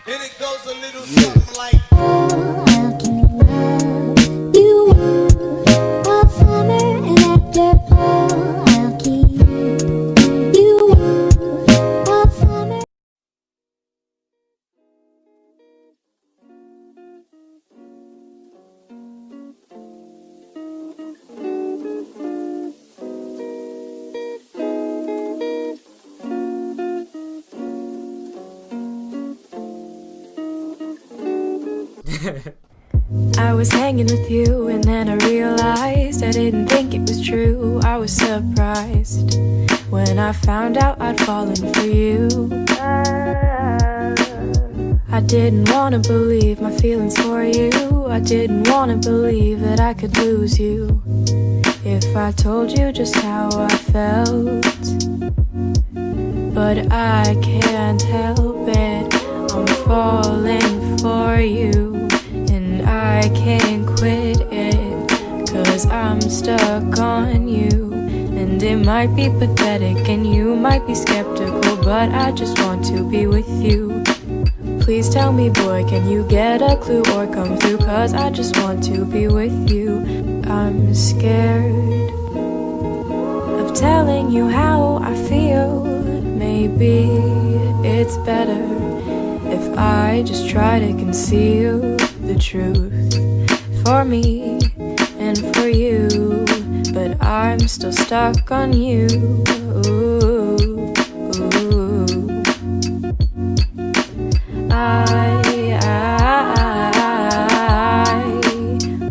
And it goes a little something like, Oh, how can we love you all summer and after fall I'll keep you all summer. I was hanging with you and then I realized I didn't think it was true. I was surprised when I found out I'd fallen for you. I didn't wanna believe my feelings for you. I didn't wanna believe that I could lose you if I told you just how I felt. But I can't help it, I'm falling for you. And I can't quit it, 'cause I'm stuck on you. And it might be pathetic and you might be skeptical, but I just want to be with you. Please tell me, boy, can you get a clue or come through? 'Cause I just want to be with you. I'm scared of telling you how I feel. Maybe it's better if I just try to conceal the truth for me and for you. But I'm still stuck on you.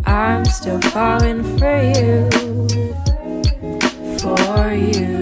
I'm still falling for you, for you.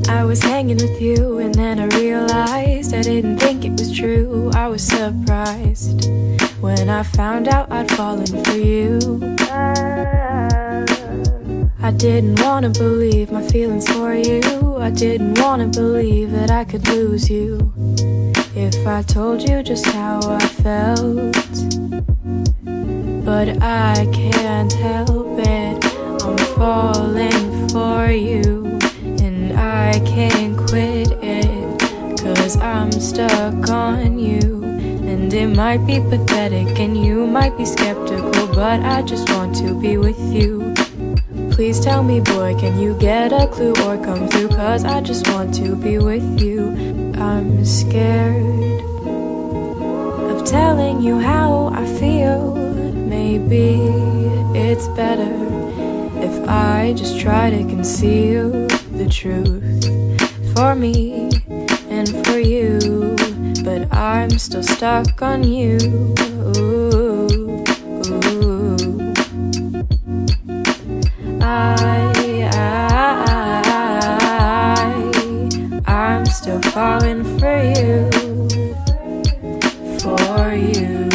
I was hanging with you and then I realized I didn't think it was true. I was surprised when I found out I'd fallen for you. I didn't wanna believe my feelings for you. I didn't wanna believe that I could lose you if I told you just how I felt. But I can't help it, I'm falling for you, and I can't quit it, 'cause I'm stuck on you. And it might be pathetic and you might be skeptical, but I just want to be with you. Please tell me, boy, can you get a clue or come through, 'cause I just want to be with you. I'm scared of telling you how I feel. Maybe it's better if I just try to conceal the truth for me and for you. But I'm still stuck on you. I'm still falling for you, for you.